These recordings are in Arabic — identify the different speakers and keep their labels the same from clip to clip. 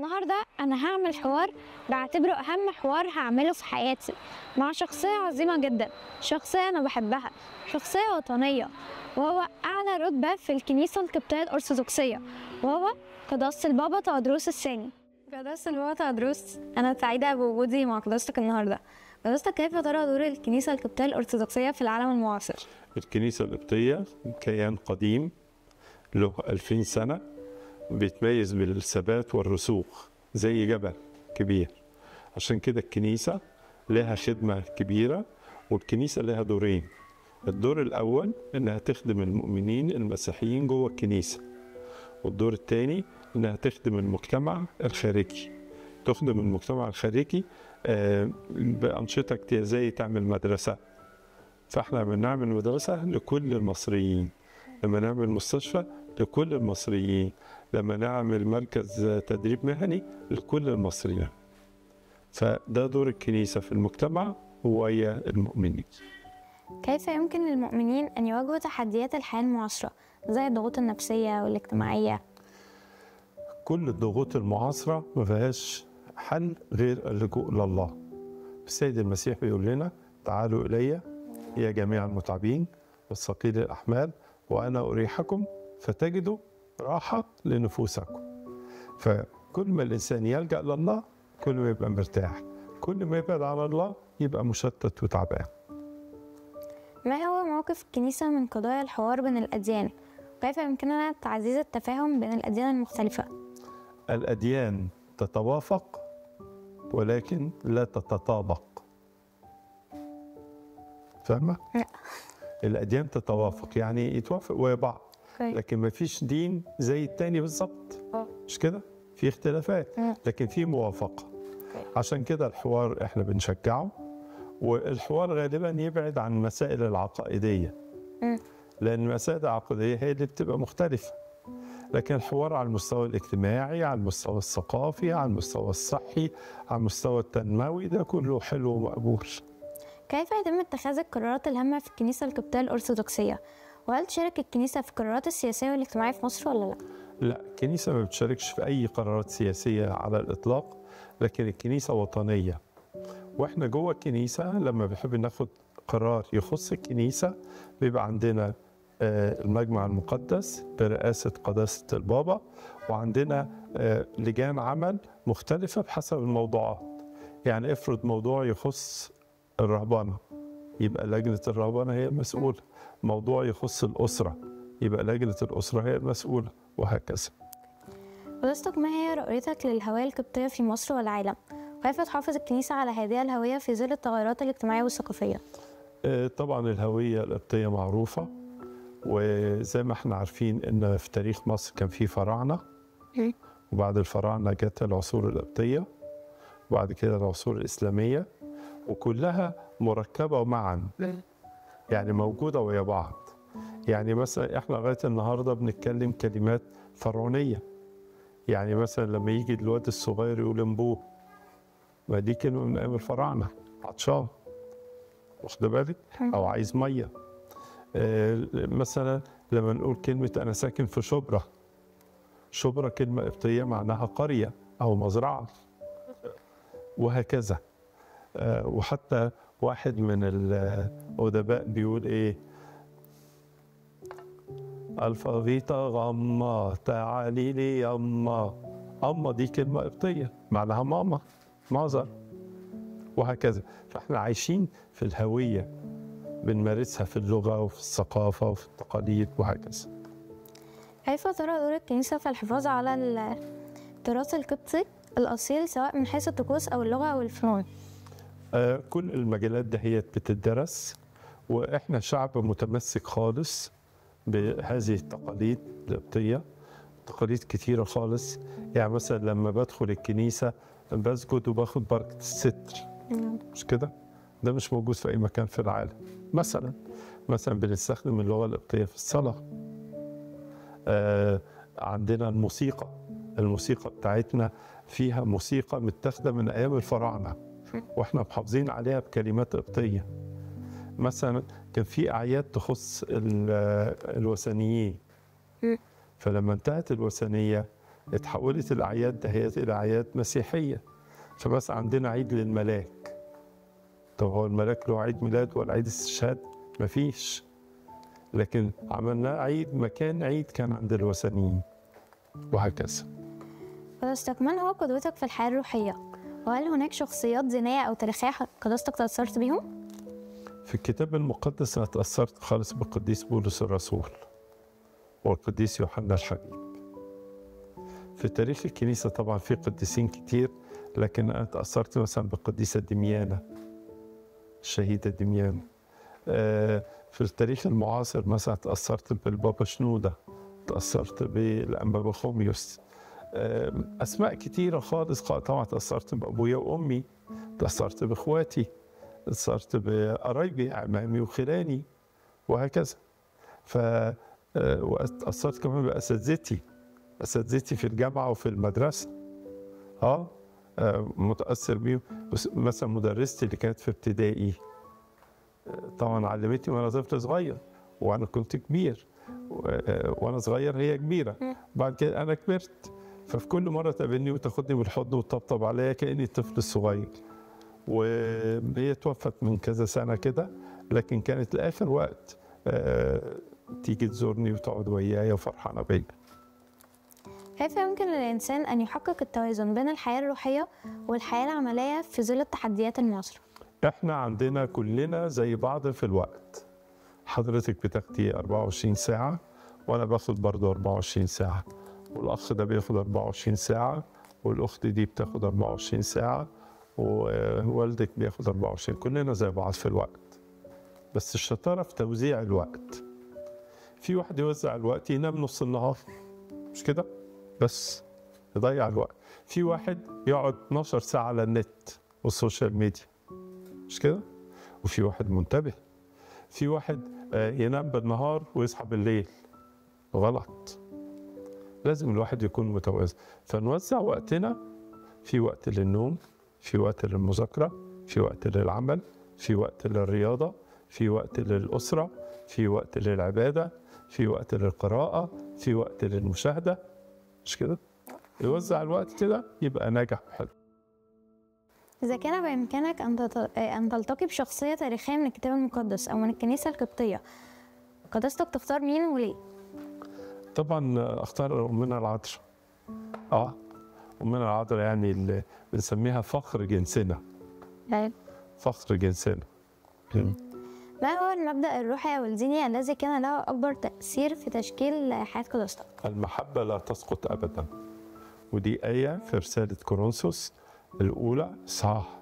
Speaker 1: النهاردة أنا هعمل حوار بعتبره أهم حوار هعمله في حياتي مع شخصية عظيمة جدا، شخصية أنا بحبها، شخصية وطنية، وهو أعلى رتبة في الكنيسة القبطية الأرثوذكسية، وهو قداسة البابا تودروس الثاني. قداسة البابا تودروس، أنا سعيدة بوجودي مع قداستك النهاردة. قداستك، كيف ترى دور الكنيسة القبطية الأرثوذكسية في العالم المعاصر؟
Speaker 2: الكنيسة القبطية كيان قديم له 2000 سنة، بيتميز بالثبات والرسوخ زي جبل كبير. عشان كده الكنيسة لها خدمة كبيرة، والكنيسة لها دورين. الدور الأول إنها تخدم المؤمنين المسيحيين جوه الكنيسة، والدور الثاني إنها تخدم المجتمع الخارجي. تخدم المجتمع الخارجي بأنشطة كتير، زي تعمل مدرسة. فإحنا بنعمل مدرسة لكل المصريين، لما نعمل مستشفى لكل المصريين، لما نعمل مركز تدريب مهني لكل المصريين. فده دور الكنيسة في المجتمع ويا المؤمنين.
Speaker 1: كيف يمكن للمؤمنين أن يواجهوا تحديات الحياة المعاصرة زي الضغوط النفسية والاجتماعية؟
Speaker 2: كل الضغوط المعاصرة ما فيهاش حل غير اللجوء لله. السيد المسيح بيقول لنا: تعالوا إلي يا جميع المتعبين والثقيل الأحمال وأنا أريحكم فتجدوا راحة لنفوسكم. فكل ما الإنسان يلجأ لله كل ما يبقى مرتاح، كل ما يبعد عن الله يبقى مشتت وتعبان.
Speaker 1: ما هو موقف الكنيسة من قضايا الحوار بين الأديان؟ وكيف يمكننا تعزيز التفاهم بين الأديان المختلفة؟
Speaker 2: الأديان تتوافق ولكن لا تتطابق. فاهمة؟
Speaker 1: لا.
Speaker 2: الأديان تتوافق يعني يتوافق ويا بعض، لكن ما فيش دين زي التاني بالظبط، مش كده؟ في اختلافات لكن في موافقة. عشان كده الحوار احنا بنشجعه، والحوار غالبا يبعد عن المسائل العقائدية، لأن المسائل العقائدية هي اللي بتبقى مختلفة. لكن الحوار على المستوى الاجتماعي، على المستوى الثقافي، على المستوى الصحي، على المستوى التنموي، ده كله حلو ومقبول.
Speaker 1: كيف يتم اتخاذ القرارات الهامة في الكنيسة القبطية الأرثوذكسية؟ وهل تشارك الكنيسة في القرارات السياسية والاجتماعية في مصر ولا لا؟
Speaker 2: لا، الكنيسة ما بتشاركش في أي قرارات سياسية على الإطلاق، لكن الكنيسة وطنية. وإحنا جوه الكنيسة لما بنحب ناخد قرار يخص الكنيسة بيبقى عندنا المجمع المقدس برئاسة قداسة البابا، وعندنا لجان عمل مختلفة بحسب الموضوعات. يعني افرض موضوع يخص الرهبنة يبقى لجنة الرهبنة هي المسؤولة، موضوع يخص الأسرة يبقى لجنة الأسرة هي المسؤولة، وهكذا.
Speaker 1: قداستك، ما هي رؤيتك للهوية القبطية في مصر والعالم؟ وكيف تحافظ الكنيسة على هذه الهوية في ظل التغيرات الاجتماعية والثقافية؟
Speaker 2: طبعا الهوية القبطية معروفة، وزي ما احنا عارفين ان في تاريخ مصر كان في فراعنة، وبعد الفراعنة جت العصور القبطية، وبعد كده العصور الإسلامية، وكلها مركبة معا، يعني موجودة ويا بعض. يعني مثلا احنا لغاية النهاردة بنتكلم كلمات فرعونية. يعني مثلا لما يجي الواد الصغير يقول انبوه، ما دي كلمة من أيام الفراعنة، عطشان، واخد بالك، أو عايز مية. مثلا لما نقول كلمة أنا ساكن في شبرا، شبرا كلمة قبطية معناها قرية أو مزرعة، وهكذا. وحتى واحد من الأدباء بيقول إيه: الفافيتا غما تعالي لي يما. أما دي كلمة قبطية معناها ماما، مازر، وهكذا. فإحنا عايشين في الهوية، بنمارسها في اللغة وفي الثقافة وفي التقاليد وهكذا.
Speaker 1: كيف ترى دور الكنيسة في الحفاظ على التراث القبطي الأصيل سواء من حيث الطقوس أو اللغة أو الفنون؟
Speaker 2: كل المجالات دهيت بتدرس، وإحنا شعب متمسك خالص بهذه التقاليد القبطية، تقاليد كتيرة خالص. يعني مثلا لما بدخل الكنيسة بسجد وباخد بركة الستر، مش كده؟ ده مش موجود في أي مكان في العالم. مثلا بنستخدم اللغة القبطية في الصلاة. عندنا الموسيقى بتاعتنا فيها موسيقى متاخدة من أيام الفراعنة، وإحنا محافظين عليها بكلمات قبطية. مثلا كان في أعياد تخص الوثنيين، فلما انتهت الوثنية اتحولت الأعياد دهيت إلى أعياد مسيحية. فمثلا عندنا عيد للملاك. طب هو الملاك له عيد ميلاد ولا عيد استشهاد؟ مفيش. لكن عملناه عيد مكان عيد كان عند الوثنيين، وهكذا.
Speaker 1: قداستك، من هو قدوتك في الحياة الروحية؟ وهل هناك شخصيات دينية أو تاريخية قداستك تأثرت بيهم؟
Speaker 2: في الكتاب المقدس أنا تأثرت خالص بالقديس بولس الرسول والقديس يوحنا الحبيب. في تاريخ الكنيسة طبعا في قديسين كتير، لكن أنا تأثرت مثلا بالقديسة دميانة، الشهيدة دميانة. في التاريخ المعاصر مثلا تأثرت بالبابا شنودة، تأثرت بالأنبا بخوميوس. أسماء كتيرة خالص. طبعا تأثرت بأبويا وأمي، تأثرت بإخواتي، تأثرت بقرايبي عمامي وخلاني، وهكذا. وتأثرت كمان بأساتذتي في الجامعة وفي المدرسة. متأثر بيهم. مثلا مدرستي اللي كانت في ابتدائي طبعا علمتني وانا طفل صغير، وانا كنت كبير، وانا صغير هي كبيره. بعد كده انا كبرت، ففي كل مره تقابلني وتاخدني بالحضن وتطبطب عليا كاني الطفل الصغير. وهي توفت من كذا سنه كده، لكن كانت لاخر وقت تيجي تزورني وتقعد وياي وفرحانه بيا.
Speaker 1: كيف يمكن للإنسان أن يحقق التوازن بين الحياة الروحية والحياة العملية في ظل التحديات المعاصرة؟
Speaker 2: احنا عندنا كلنا زي بعض في الوقت. حضرتك بتاخدي 24 ساعة، وانا باخد برضه 24 ساعة، والاخ ده بياخد 24 ساعة، والاخت دي بتاخد 24 ساعة، ووالدك بياخد 24. كلنا زي بعض في الوقت، بس الشطارة في توزيع الوقت. في واحد يوزع الوقت ينام نص النهار، مش كده؟ بس يضيع الوقت. في واحد يقعد 12 ساعة على النت والسوشيال ميديا، مش كده؟ وفي واحد منتبه. في واحد ينام بالنهار ويصحى بالليل. غلط. لازم الواحد يكون متوازن. فنوزع وقتنا، في وقت للنوم، في وقت للمذاكرة، في وقت للعمل، في وقت للرياضة، في وقت للأسرة، في وقت للعبادة، في وقت للقراءة، في وقت للمشاهدة، مش كده؟ يوزع الوقت كده يبقى ناجح وحلو.
Speaker 1: إذا كان بإمكانك أن تلتقي بشخصية تاريخية من الكتاب المقدس أو من الكنيسة القبطية، قداستك تختار مين وليه؟
Speaker 2: طبعا أختار أمنا العذراء. أمنا العذراء يعني اللي بنسميها فخر جنسنا. فخر جنسنا.
Speaker 1: ما هو المبدأ الروحي أو الديني الذي كان له أكبر تأثير في تشكيل حياة قداستك؟
Speaker 2: المحبة لا تسقط أبدا، ودي آية في رسالة كورنثوس الأولى إصحاح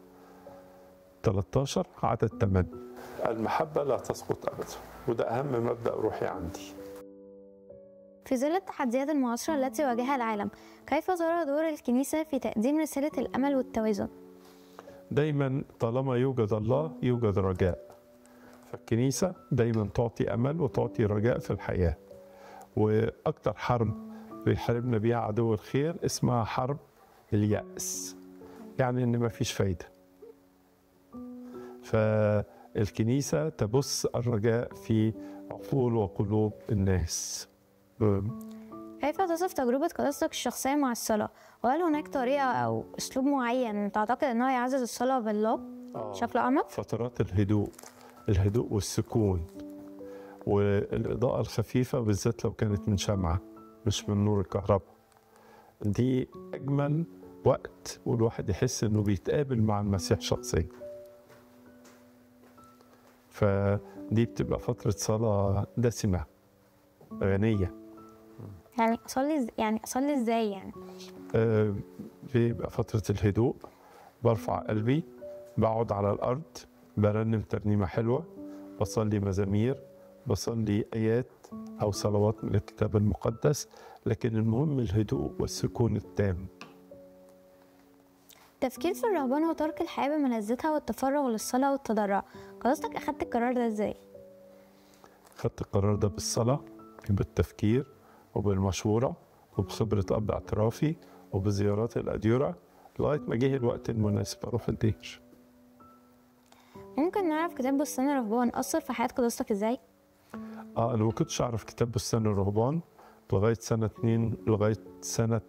Speaker 2: 13 عدد 8. المحبة لا تسقط أبدا، وده أهم مبدأ روحي عندي.
Speaker 1: في ظل التحديات المعاصرة التي واجهها العالم، كيف ترى دور الكنيسة في تقديم رسالة الأمل والتوازن؟
Speaker 2: دايما طالما يوجد الله يوجد رجاء، فالكنيسة دايما تعطي أمل وتعطي رجاء في الحياة. وأكتر حرب بيحاربنا بيها عدو الخير اسمها حرب اليأس، يعني إن مفيش فايدة. فالكنيسة تبث الرجاء في عقول وقلوب الناس.
Speaker 1: كيف تصف تجربة قداستك الشخصية مع الصلاة؟ وهل هناك طريقة أو أسلوب معين تعتقد أنه يعزز الصلاة بالله بشكل أعمق؟
Speaker 2: فترات الهدوء والسكون والإضاءة الخفيفة، بالذات لو كانت من شمعة مش من نور الكهرباء، دي أجمل وقت والواحد يحس إنه بيتقابل مع المسيح شخصيا. فدي بتبقى فترة صلاة دسمة غنية.
Speaker 1: يعني أصلي إزاي يعني؟
Speaker 2: بيبقى فترة الهدوء، برفع قلبي، بقعد على الأرض، برنم ترنيمة حلوة، بصلي مزامير، بصلي آيات أو صلوات من الكتاب المقدس، لكن المهم الهدوء والسكون التام.
Speaker 1: التفكير في الرهبنة وترك الحياة بملذتها والتفرغ للصلاة والتضرع، قداستك أخدت القرار ده إزاي؟
Speaker 2: خدت القرار ده بالصلاة، بالتفكير، وبالمشورة، وبخبرة أب اعترافي، وبزيارات الأديرة، لغاية ما جه الوقت المناسب أروح الدير.
Speaker 1: ممكن نعرف كتاب بستان الرهبان أثر في حياة قداستك إزاي؟
Speaker 2: أنا ما كنتش أعرف كتاب بستان الرهبان لغاية سنة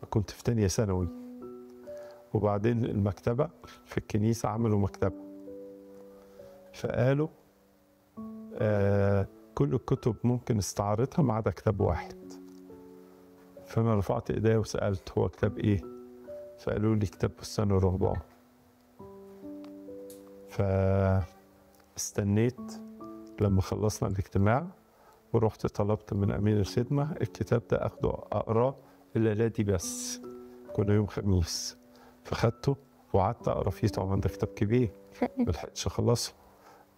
Speaker 2: كنت في تانية ثانوي، وبعدين المكتبة في الكنيسة عملوا مكتبة، فقالوا كل الكتب ممكن استعارتها ما عدا كتاب واحد. فأنا رفعت إيديا وسألت هو كتاب إيه؟ فقالوا لي كتاب بستان الرهبان. فاستنيت لما خلصنا الاجتماع ورحت طلبت من أمين الخدمة الكتاب ده أخده أقراه الليلة دي بس، كنا يوم خميس، فخدته وقعدت أقرا فيه. طبعا ده كتاب كبير ملحقتش أخلصه،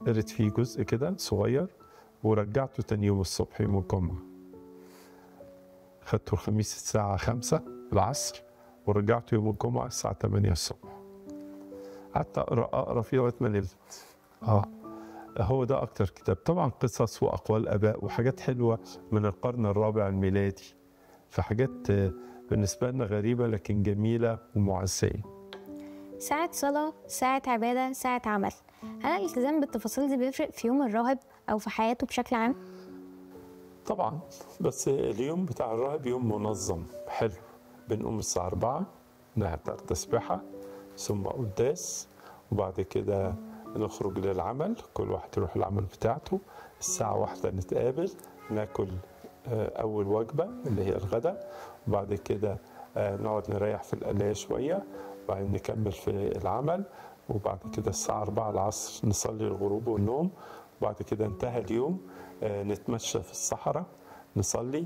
Speaker 2: قريت فيه جزء كده صغير ورجعته تاني يوم الصبح يوم الجمعة. خدته الخميس الساعة 5 العصر ورجعته يوم الجمعة الساعة 8 الصبح. قعدت أقرأ فيه لغاية ما نمت. هو ده أكتر كتاب، طبعا قصص وأقوال آباء وحاجات حلوة من القرن الرابع الميلادي، فحاجات بالنسبة لنا غريبة لكن جميلة ومعزية.
Speaker 1: ساعة صلاة، ساعة عبادة، ساعة عمل، هل الالتزام بالتفاصيل دي بيفرق في يوم الراهب أو في حياته بشكل عام؟
Speaker 2: طبعا، بس اليوم بتاع الراهب يوم منظم حلو. بنقوم الساعة 4 نحضر تسبيحة ثم قداس، وبعد كده نخرج للعمل، كل واحد يروح العمل بتاعته. الساعة 1 نتقابل ناكل أول وجبة اللي هي الغداء، وبعد كده نقعد نريح في القلاية شوية، وبعدين نكمل في العمل، وبعد كده الساعة 4 العصر نصلي الغروب والنوم، وبعد كده انتهى اليوم نتمشى في الصحراء نصلي.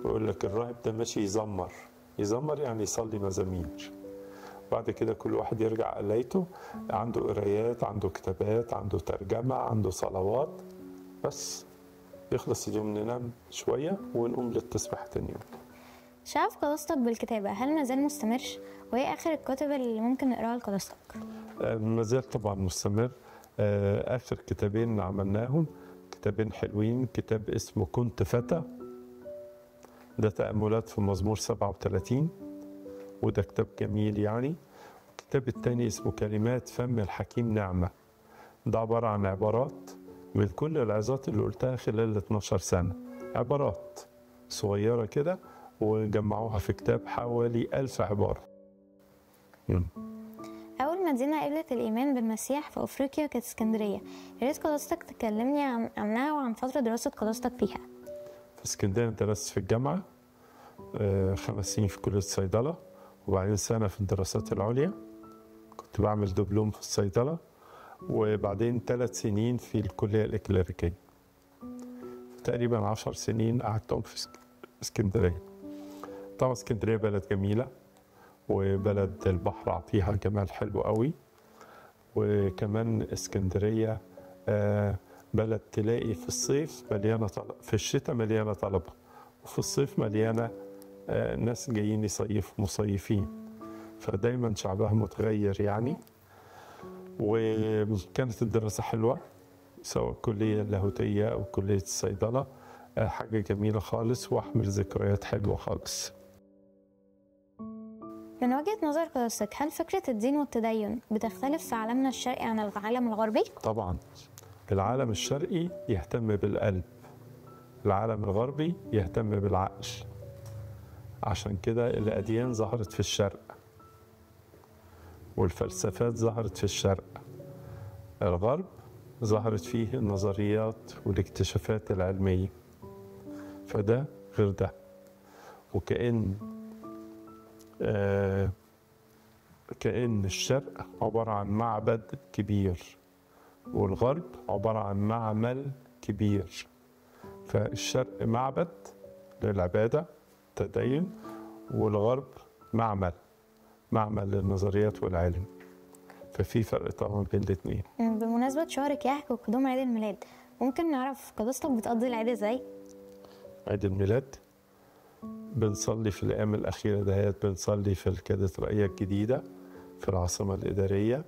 Speaker 2: ويقول لك الراهب ده ماشي يزمر يعني يصلي مزامير. بعد كده كل واحد يرجع قلايته، عنده قرايات، عنده كتابات، عنده ترجمة، عنده صلوات، بس يخلص اليوم ننام شوية ونقوم للتسبيح تاني يوم.
Speaker 1: شغف قداستك بالكتابة هل مازال مستمر؟ وإيه آخر الكتب اللي ممكن نقراها لقداستك؟
Speaker 2: مازال طبعا مستمر. آخر كتابين عملناهم كتابين حلوين، كتاب اسمه كنت فتى، ده تأملات في مزمور 37، وده كتاب جميل يعني. الكتاب التاني اسمه كلمات فم الحكيم نعمة، ده عبارة عن عبارات من كل العظات اللي قلتها خلال 12 سنة، عبارات صغيرة كده وجمعوها في كتاب حوالي 1000 عبارة.
Speaker 1: أول مدينة قبلت الإيمان بالمسيح في أفريقيا كانت اسكندرية، يا ريت قداستك تكلمني عنها وعن فترة دراسة قداستك فيها.
Speaker 2: في اسكندرية درست في الجامعة 5 سنين في كلية الصيدلة، وبعدين سنة في الدراسات العليا كنت بعمل دبلوم في الصيدلة، وبعدين 3 سنين في الكلية الإكليريكية. تقريبا 10 سنين قعدتهم في اسكندرية. طبعا اسكندرية بلد جميلة، وبلد البحر عطيها جمال حلو قوي، وكمان اسكندرية بلد تلاقي في الصيف مليانة طلبة، في الشتاء مليانة طلبة، وفي الصيف مليانة ناس جايين يصيفوا مصيفين، فدايما شعبها متغير يعني. وكانت الدراسة حلوة سواء الكلية اللاهوتية أو كلية الصيدلة، حاجة جميلة خالص وأحمل ذكريات حلوة خالص.
Speaker 1: من وجهة نظر قداستك هل فكرة الدين والتدين بتختلف في عالمنا الشرقي عن العالم الغربي؟
Speaker 2: طبعا، العالم الشرقي يهتم بالقلب، العالم الغربي يهتم بالعقل. عشان كده الأديان ظهرت في الشرق والفلسفات ظهرت في الشرق، الغرب ظهرت فيه النظريات والاكتشافات العلمية، فده غير ده. وكأن كأن الشرق عبارة عن معبد كبير والغرب عبارة عن معمل كبير. فالشرق معبد للعبادة التدين، والغرب معمل للنظريات والعلم، ففي فرق طبعا بين الاثنين.
Speaker 1: بمناسبة شهر كياك وقدوم عيد الميلاد، ممكن نعرف قداستك بتقضي العيد ازاي؟
Speaker 2: عيد الميلاد بنصلي في الأيام الأخيرة دهيت، بنصلي في الكاتدرائية الجديدة في العاصمة الإدارية،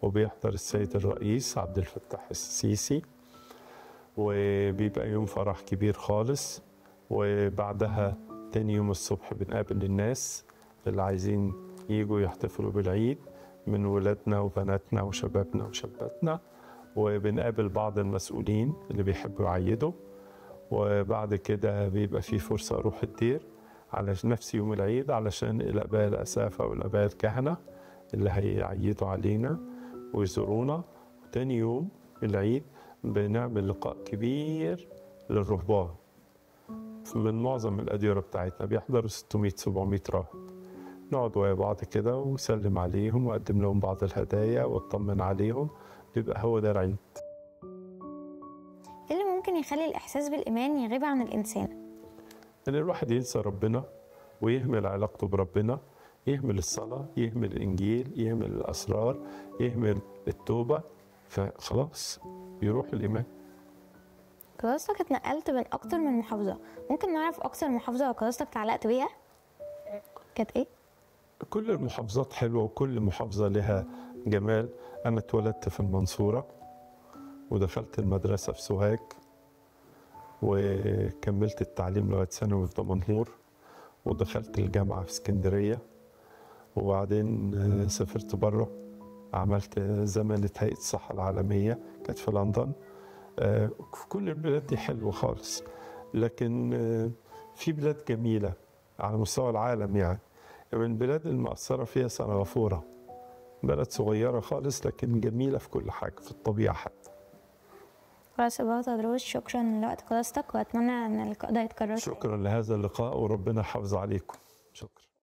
Speaker 2: وبيحضر السيد الرئيس عبد الفتاح السيسي، وبيبقى يوم فرح كبير خالص. وبعدها تاني يوم الصبح بنقابل الناس اللي عايزين يجوا يحتفلوا بالعيد من ولادنا وبناتنا وشبابنا وشاباتنا، وبنقابل بعض المسؤولين اللي بيحبوا يعيدوا. وبعد كده بيبقى في فرصة أروح الدير على نفس يوم العيد علشان الآباء الأسافة والآباء الكهنة اللي هيعيدوا علينا ويزورونا. تاني يوم العيد بنعمل لقاء كبير للرهبان من معظم الأديرة بتاعتنا، بيحضروا 600-700 راهب. نقعد ويا بعض كده وسلم عليهم وأقدم لهم بعض الهدايا واطمن عليهم، بيبقى هو ده العيد.
Speaker 1: ايه اللي ممكن يخلي الإحساس بالإيمان يغيب عن الإنسان؟
Speaker 2: إن الواحد ينسى ربنا ويهمل علاقته بربنا، يهمل الصلاة، يهمل الإنجيل، يهمل الأسرار، يهمل التوبة، فخلاص بيروح الإيمان.
Speaker 1: قداستك اتنقلت بين أكتر من محافظة، ممكن نعرف أكتر محافظة قداستك اتعلقت بيها؟ كانت إيه؟
Speaker 2: كل المحافظات حلوة وكل محافظة لها جمال. أنا اتولدت في المنصورة ودخلت المدرسة في سوهاج وكملت التعليم لغاية ثانوي في دمنهور، ودخلت الجامعة في اسكندرية، وبعدين سافرت بره، عملت زمالة هيئة الصحة العالمية كانت في لندن. في كل البلاد دي حلوة خالص، لكن في بلاد جميلة على مستوى العالم. يعني من البلاد المأثرة فيها سنغافورة، بلد صغيرة خالص لكن جميلة في كل حاجة، في الطبيعة حتى.
Speaker 1: خلاص بقى تدروس، شكرا لوقت قداستك، وأتمنى إن اللقاء ده يتكرر.
Speaker 2: شكرا لهذا اللقاء وربنا يحافظ عليكم. شكرا.